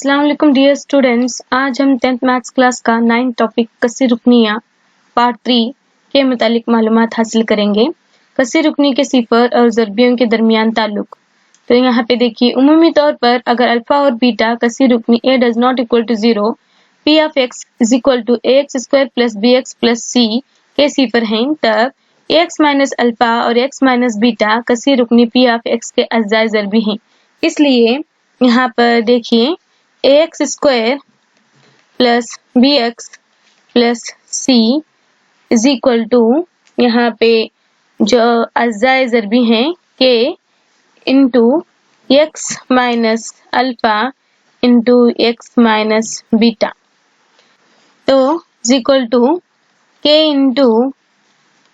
अस्सलाम वालेकुम dear students. आज हम 10th मैथ्स क्लास का 9 टॉपिक कसी रुकनियाँ पार्ट 3 के मुतालिक मालूमात हासिल करेंगे। कसी रुकनी के सिफर और ज़रबियों के दरमियान ताल्लुक। तो यहाँ पे देखिए, उमूमी तौर पर अगर अल्फा और बीटा कसी रुकनी a does not equal to 0, p of x is equal to ax square plus bx plus c के सिफर हैं, तब ax माइनस अल्फा और x माइनस बीटा कसी रुकनी p ऑफ x के अज्जाए ज़रबी हैं। इसलिए यहाँ पर देखिए ax square plus bx plus c is equal to, यहाँ पे जो अज्जाए ज़रबी हैं k into x minus alpha into x minus beta, तो is equal to k into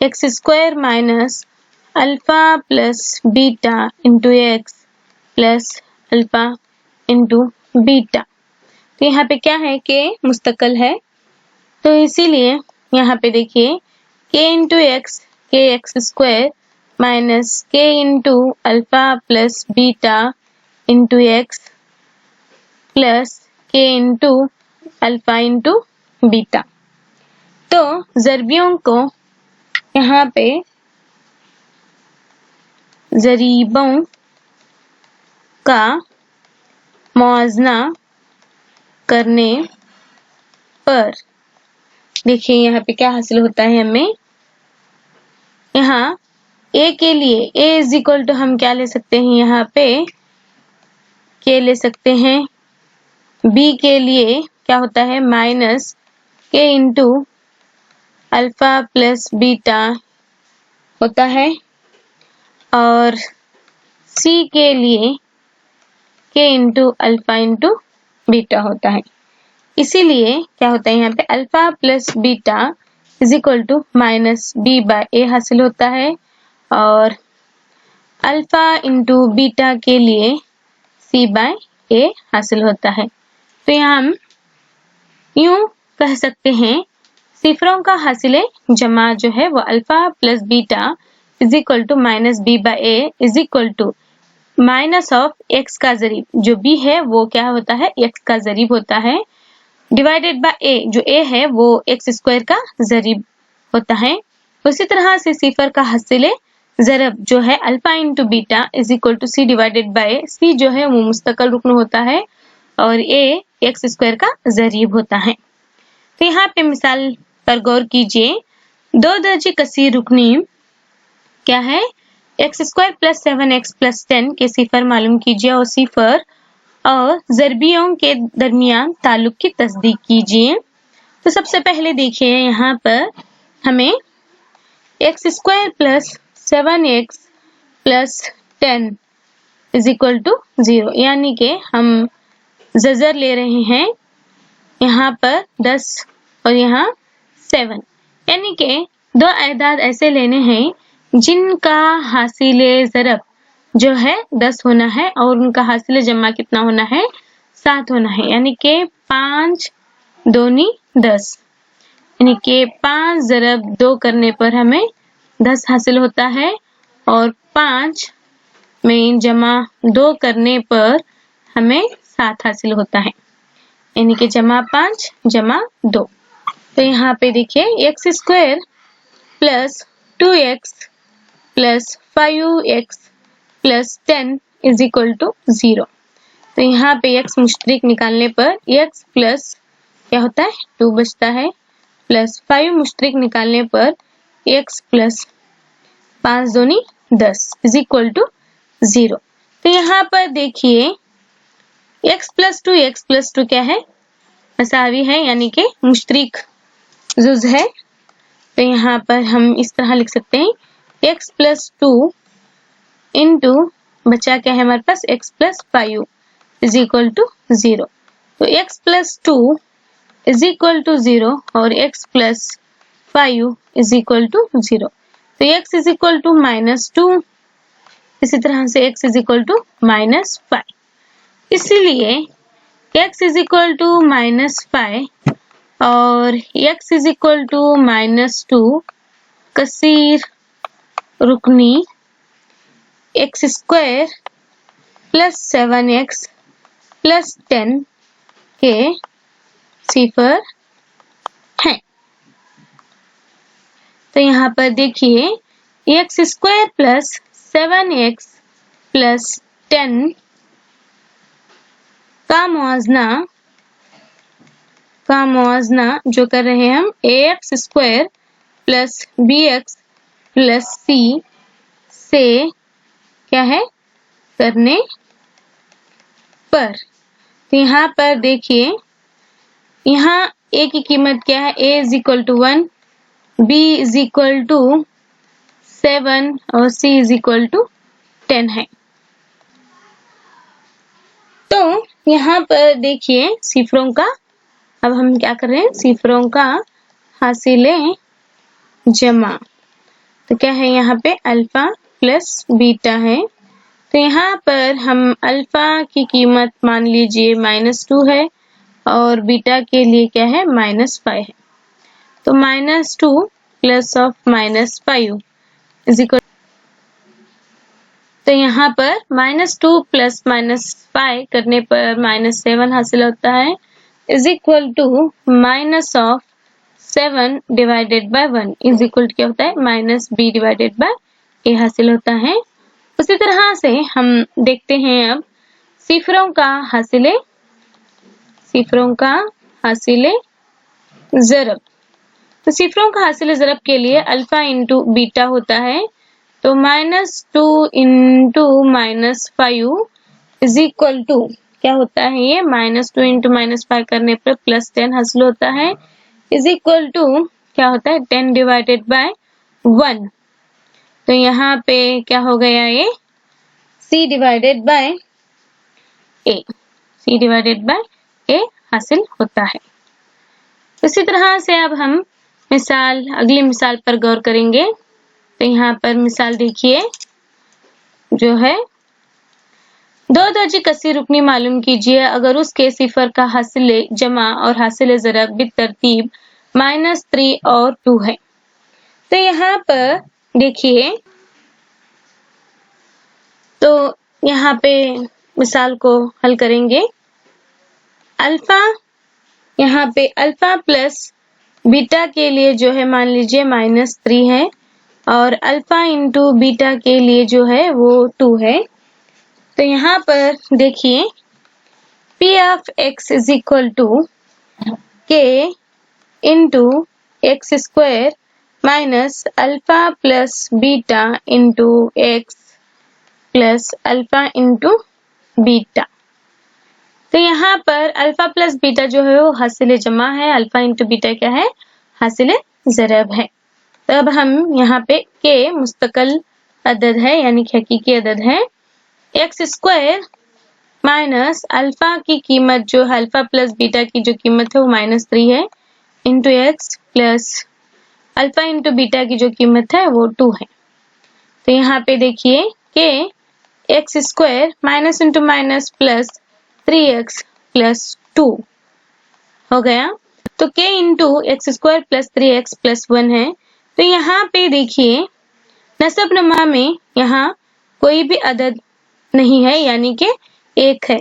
x square minus alpha plus beta into x plus alpha into beta. तो यहाँ पे क्या है, k मुस्तकिल है, तो इसीलिए यहाँ पे देखिए k इंटू एक्स के x square minus k into alpha plus beta into x plus k into alpha into beta. तो ज़रबियों को यहाँ पे ज़रीबों का मुआवजा करने पर देखिए यहाँ पे क्या हासिल होता है हमें। यहाँ a के लिए a इज इक्वल टू हम क्या ले सकते हैं, यहाँ पे k ले सकते हैं। b के लिए क्या होता है, minus k into alpha plus beta होता है, और c के लिए k into alpha into beta होता है। इसीलिए क्या होता है, यहाँ पे alpha plus beta is equal to minus b by a हासिल होता है, और अल्फा इंटू बीटा के लिए c बाय a हासिल होता है। तो यहाँ हम यूं कह सकते हैं, सिफरों का हासिले जमा जो है वो alpha plus beta is equal to minus b by a is equal to minus of x का ज़रीब, जो b है वो क्या होता है, x का ज़रीब होता है, डिवाइडेड बाय a, जो a है वो x स्क्वायर का ज़रीब होता है। उसी तरह से सिफर का हासिले ज़रब जो है alpha into beta is equal to c divided by c, जो है वो मुस्तकिल रुकन होता है, और a x स्क्वायर का ज़रीब होता है। तो यहाँ पे मिसाल पर गौर कीजिए, दो दर्जे कसी रुकनी क्या है, x square plus 7x plus 10 के सिफर मालूम कीजिए, और सिफर और ज़रबियों के दरमियान ताल्लुक की तस्दीक कीजिए। तो सबसे पहले देखिए यहाँ पर हमें x square plus 7x plus 10 is equal to 0, यानी कि हम ज़र ले रहे हैं यहाँ पर 10 और यहाँ 7, यानी कि दो अहदाद ऐसे लेने हैं जिनका हासिले ज़रब जो है 10 होना है और उनका हासिले जमा कितना होना है, 7 होना है, यानी कि 5 दूनी 10, यानी कि 5 ज़रब 2 करने पर हमें 10 हासिल होता है, और 5 में जमा 2 करने पर हमें 7 हासिल होता है, यानी कि जमा 5 जमा 2। तो यहाँ पे देखिए x square plus 2x plus 5x plus 10 is equal to 0। तो यहाँ पे x मुश्तरिक निकालने पर x प्लस क्या होता है, 2 बचता है, प्लस 5 मुश्तरिक निकालने पर x प्लस 5 दूनी 10 इज इक्वल टू 0। तो यहाँ पर देखिए x प्लस 2 क्या है, मसावी है, यानी कि मुश्तरिक जुज है। तो यहाँ पर हम इस तरह लिख सकते हैं, x प्लस 2 इंटू बचा क्या है हमारे पास, x plus 5 is equal to 0। तो x plus 2 is equal to 0 और x plus 5 is equal to 0। तो x is equal to minus 2, इसी तरह से x is equal to minus 5। इसीलिए x is equal to minus 5 और x is equal to minus 2 कसीर रुकनी x square plus 7x plus 10 के सिफर हैं। तो यहाँ पर देखिए x square plus 7x plus 10 का मुआवजना जो कर रहे हैं हम ax square plus bx plus c से क्या है करने पर। तो यहाँ पर देखिए यहाँ a की कीमत क्या है, a is equal to 1, b is equal to 7 और c इज इक्वल टू 10 है। तो यहाँ पर देखिए सिफरों का, अब हम क्या कर रहे हैं, सिफरों का हासिले जमा। तो क्या है यहाँ पे अल्फा प्लस बीटा है। तो यहाँ पर हम अल्फा की कीमत मान लीजिए -2 है और बीटा के लिए क्या है -5 है। तो -2 प्लस ऑफ -5 इज इक्वल, तो यहाँ पर -2 प्लस -5 करने पर -7 हासिल होता है is equal to minus of 7 divided by 1 is equal to क्या होता है -b डिवाइडेड बाय a हासिल होता है। उसी तरह से हम देखते हैं अब सिफरों का हासिले ज़रब। तो सिफरों का हासिले ज़रब के लिए अल्फा इंटू बीटा होता है। तो -2 इंटू -5 इज इक्वल टू क्या होता है, ये -2 इंटू -5 करने पर +10 हासिल होता है इज इक्वल टू क्या होता है 10 डिवाइडेड बाय 1। तो यहाँ पे क्या हो गया, ये c डिवाइडेड बाय a हासिल होता है। इसी तरह से अब हम अगली मिसाल पर गौर करेंगे। तो यहाँ पर मिसाल देखिए जो है 2 दर्जे कसी रुकनी मालूम कीजिए अगर उसके सिफर का हासिले जमा और हासिले ज़रब बितरतीब -3 और 2 है। तो यहाँ पर देखिए, तो यहाँ पे मिसाल को हल करेंगे। यहाँ पे अल्फा प्लस बीटा के लिए जो है मान लीजिए -3 है और अल्फा इंटू बीटा के लिए जो है वो 2 है। तो यहाँ पर देखिए p of x is equal to k into x square minus alpha plus beta into x plus alpha into beta. तो यहाँ पर अल्फा प्लस बीटा जो है वो हासिले जमा है, अल्फा इंटू बीटा क्या है हासिले ज़रब है। तो अब हम यहाँ पे k मुस्तकिल अदद है यानी कि हकीकी अदद है, एक्स स्क्वायर माइनस अल्फा की कीमत जो है अल्फा प्लस बीटा की जो कीमत है वो -3 है into x plus alpha into beta की जो कीमत है वो 2 है। तो यहाँ पे देखिए k x square minus into minus plus 3x plus 2 हो गया। तो k into x square plus 3x plus 1 है। तो यहाँ पे देखिए नसब नुमा में यहाँ कोई भी अदद नहीं है यानी कि 1 है।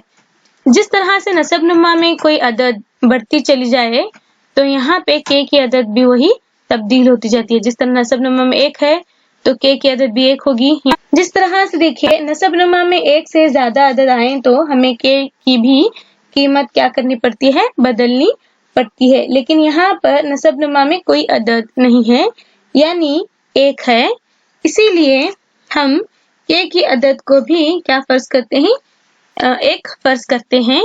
जिस तरह से नसब नुमा में कोई अदद बढ़ती चली जाए तो यहाँ पे k की अदद भी वही तब्दील होती जाती है। जिस तरह नसब नुमा में 1 है तो k की अदद भी 1 होगी। जिस तरह से देखिए नसब नुमा में 1 से ज्यादा अदद आए तो हमें k की भी कीमत क्या करनी पड़ती है, बदलनी पड़ती है। लेकिन यहाँ पर नसब नुमा में कोई अदद नहीं है यानी 1 है, इसीलिए हम k की अदद को भी क्या फर्ज करते हैं, 1 फर्ज करते हैं।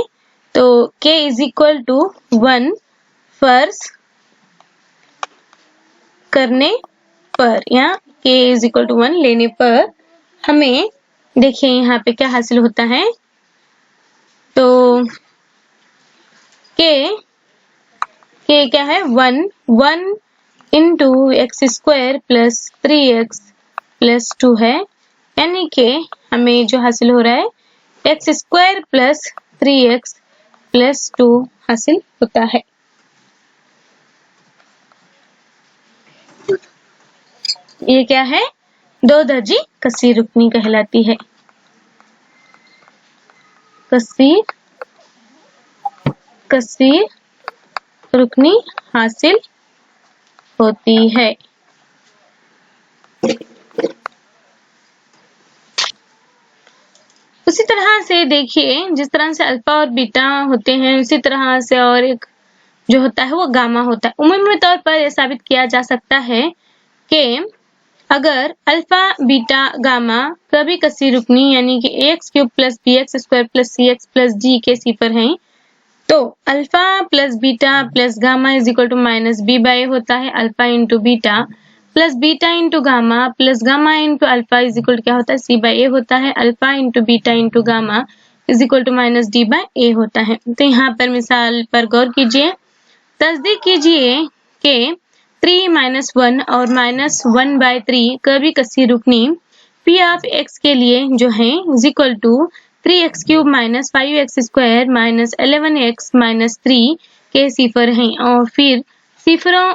तो k इज इक्वल टू 1 फर्ज करने पर या k इज इक्वल टू 1 लेने पर हमें देखिए यहाँ पे क्या हासिल होता है। तो k क्या है 1 into x square plus 3x plus 2 है यानी कि हमें जो हासिल हो रहा है x square plus 3x plus 2 हासिल होता है। ये क्या है 2 दर्जी कसीर रुकनी कहलाती है। कसीर रुकनी हासिल होती है। उसी तरह से देखिए, जिस तरह से अल्फा और बीटा होते हैं उसी तरह से और एक जो होता है वो गामा होता है। उम्मीद तौर पर यह साबित किया जा सकता है कि अगर अल्फा बीटा गामा कभी कसीर रुकनी यानी कि ax³ + bx² + cx+ d के सिफर हैं, तो alpha plus beta plus gamma is equal to -b/a होता है। Alpha into beta plus beta into gamma plus gamma into alpha is equal to क्या होता है, c/a होता है। Alpha into beta into gamma is equal to -d/a होता है। तो यहाँ पर मिसाल पर गौर कीजिए, तस्दीक कीजिए कि 3 - 1 और -1/3 कभी कसीर रुकनी p ऑफ x के लिए जो है is equal to 3x³ - 5x² - 11x - 3 के सिफर हैं और फिर सिफरों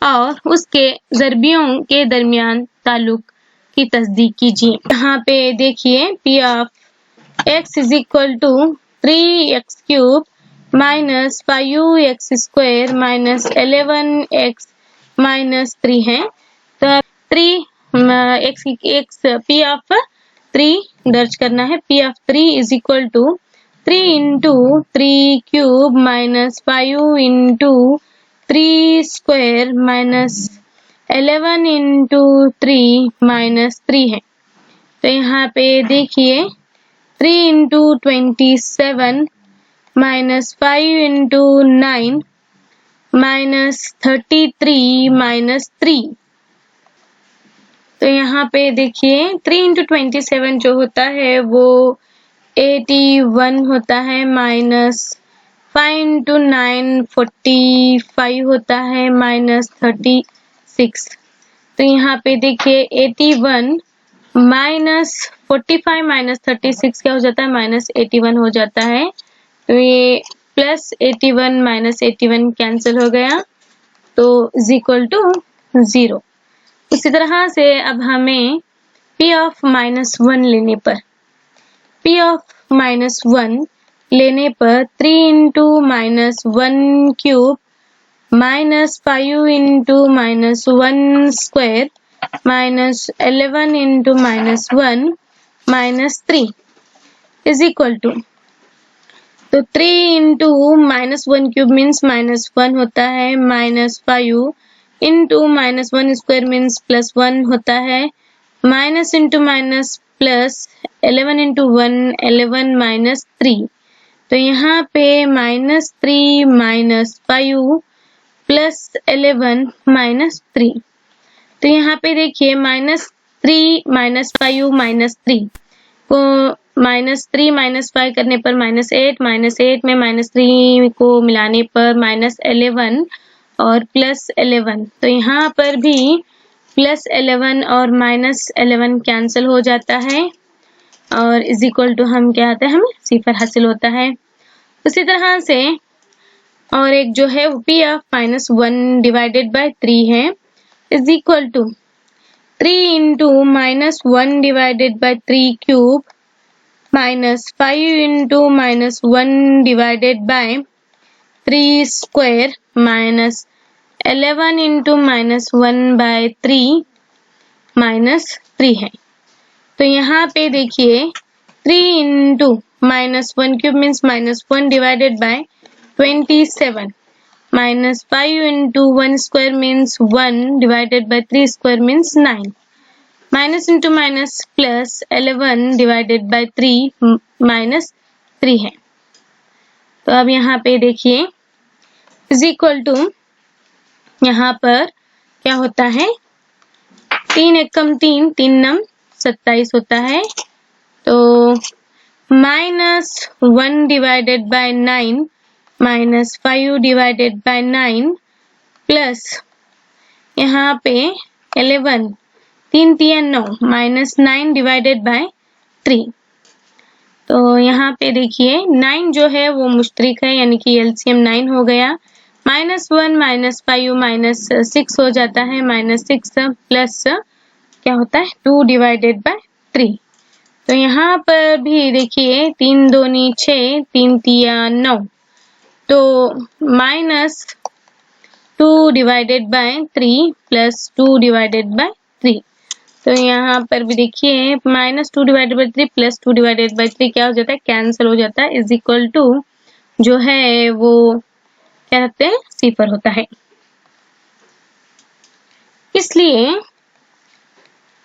और उसके ज़रबियों के दरमियान ताल्लुक की तस्दीक कीजिए। यहाँ पे देखिए p of x is equal to 3x³ - 5x² - 11x - 3 है। तो 3 x p ऑफ 3 दर्ज करना है। p of 3 is equal to 3 into 3³ - 5 into 3² - 11 into 3 -3 है। तो यहाँ पे देखिए 3 इंटू 27 -5 इंटू 9 -33 -3। तो यहाँ पे देखिए 3 इंटू 27 जो होता है वो 81 होता है, -5 इंटू 9 45 होता है, -36। तो यहाँ पे देखिए 81 -45 -36 क्या हो जाता है, -81 हो जाता है। तो ये +81 -81 कैंसिल हो गया, तो इज इक्वल टू 0। उसी तरह से अब हमें p ऑफ -1 लेने पर 3 into -1³ -5 into -1² -11 into -1 -3 is equal to, तो 3 इंटू -1³ मीन्स -1 होता है, -5 इंटू -1² मीन्स +1 होता है, minus into minus plus 11 into 1 11 -3। तो यहाँ पे -3 -5 प्लस 11 -3। तो यहाँ पे देखिए -3 -5 -3 को -3 -5 करने पर -8 -8 में -3 को मिलाने पर -11 और +11। तो यहाँ पर भी +11 और -11 कैंसिल हो जाता है और इज इक्वल टू हम क्या आता है, हमें सिफर हासिल होता है। उसी तरह से और एक जो है वो p ऑफ -1 डिवाइडेड बाय 3 है, is equal to 3 into -1 divided by 3³ -5 into -1 divided by 3² -11 into -1/3 -3 है। तो यहाँ पे देखिए 3 into -1³ means -1 divided by 27 -5 into 1² means 1 divided by 3² means 9 minus into minus plus 11 divided by 3 -3 है। तो अब यहाँ पे देखिए इज इक्वल टू, यहाँ पर क्या होता है 3 एकम 3 3 नम 27 होता है। तो -1 divided bye 9 -5 divided by 9 plus यहाँ पे 11 3 3 9 -9 डिवाइडेड बाय 3। तो यहाँ पे देखिए 9 जो है वो मुश्तरिक है यानी कि एलसीएम 9 हो गया, -1 -5 -6 हो जाता है, -6 प्लस क्या होता है 2 डिवाइडेड बाय 3। तो यहाँ पर भी देखिए 3 2 6 3 3 9 तो -2 divided by 3 plus 2 divided by 3। तो यहाँ पर भी देखिए -2 divided by 3 plus 2 divided by 3 क्या हो जाता है, कैंसिल हो जाता है, इज इक्वल टू जो है वो क्या रखते हैं, 0 होता है।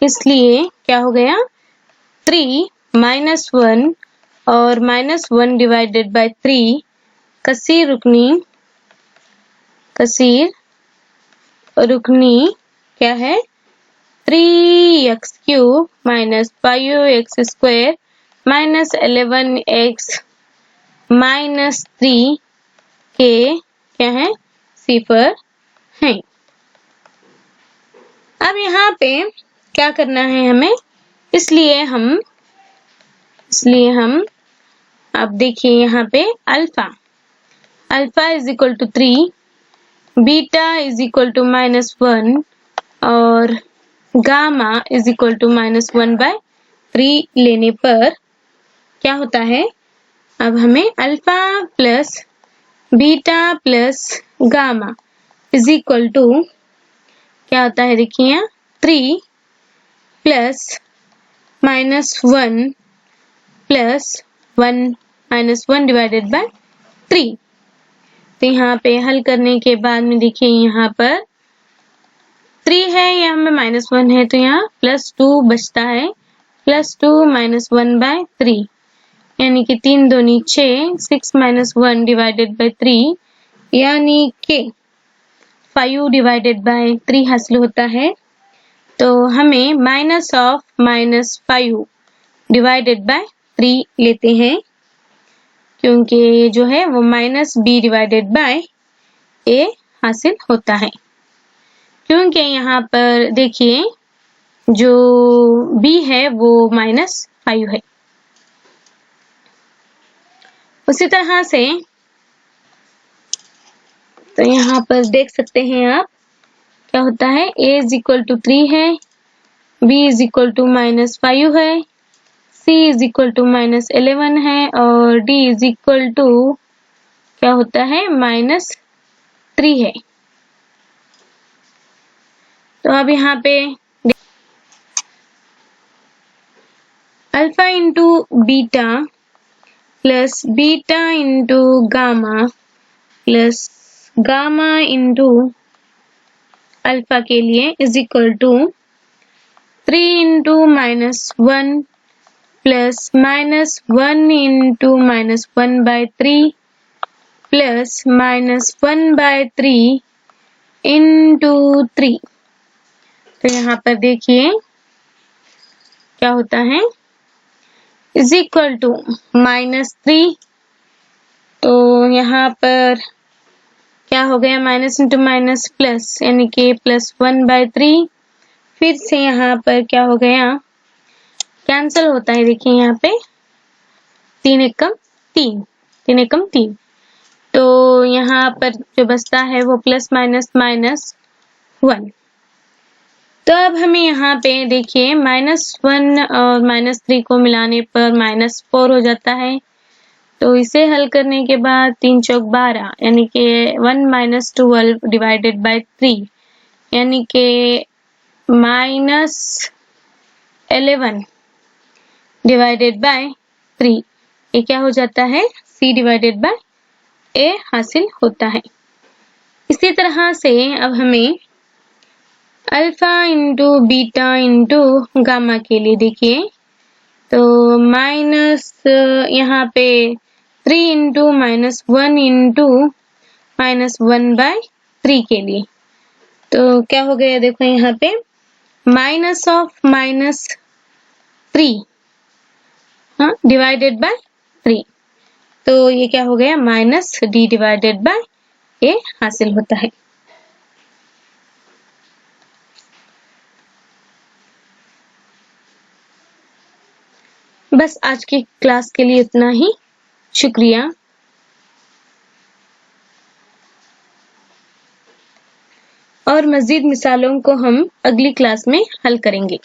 इसलिए क्या हो गया, 3 -1 और -1 डिवाइडेड बाय 3 कसीर रुकनी क्या है, 3x³ minus 5x² minus 11x minus 3 के क्या है, 0 है। अब यहाँ पे क्या करना है हमें, इसलिए हम अब देखिए यहाँ पे alpha is equal to 3, beta is equal to -1 और गामा इज इक्वल टू -1/3 लेने पर क्या होता है, अब हमें alpha plus beta plus gamma is equal to क्या होता है, देखिए यहाँ 3 प्लस -1 प्लस 1 डिवाइडेड बाय 3। तो यहाँ पे हल करने के बाद में देखिए यहाँ पर 3 है, यहाँ में -1 है, तो यहाँ +2 बचता है, +2 -1/3 यानी कि 3 दूनी 6, 6 -1 डिवाइडेड बाय 3 यानी कि 5 डिवाइडेड बाय 3 हासिल होता है। तो हमें -5 डिवाइडेड बाय 3 लेते हैं, क्योंकि जो है वो -b डिवाइडेड बाय a हासिल होता है, क्योंकि यहाँ पर देखिए जो b है वो -5 है। उसी तरह से तो यहाँ पर देख सकते हैं आप क्या होता है, a इज इक्वल टू 3 है, b इज इक्वल टू -5 है, c इज इक्वल टू -11 है और d इज इक्वल टू क्या होता है, -3 है। तो अब यहाँ पे alpha into beta plus beta into gamma plus gamma into alpha के लिए इज इक्वल टू 3 इंटू -1 प्लस -1 इंटू -1/3 प्लस -1/3 इंटू 3। तो यहाँ पर देखिए क्या होता है, इज इक्वल टू -3। तो यहाँ पर क्या हो गया, माइनस इंटू माइनस प्लस यानी कि +1/3। फिर से यहाँ पर क्या हो गया, कैंसिल होता है, देखिए यहाँ पे 3 एकम 3। तो यहाँ पर जो बचता है वो प्लस माइनस -1। तो अब हमें यहाँ पे देखिए -1 और -3 को मिलाने पर -4 हो जाता है। तो इसे हल करने के बाद 3 चौक 12 यानी कि 1 - 12 डिवाइडेड बाय 3 यानी कि -11 डिवाइडेड बाय 3, ये क्या हो जाता है, c डिवाइडेड बाय a हासिल होता है। इसी तरह से अब हमें alpha into beta into gamma के लिए देखिए, तो माइनस यहाँ पे 3 इंटू -1 इंटू -1/3 के लिए, तो क्या हो गया, देखो यहाँ पे माइनस ऑफ -3 डिवाइडेड बाय 3। तो ये क्या हो गया, -d डिवाइडेड बाय a हासिल होता है। बस आज की क्लास के लिए इतना ही, शुक्रिया। और मज़ीद मिसालों को हम अगली क्लास में हल करेंगे।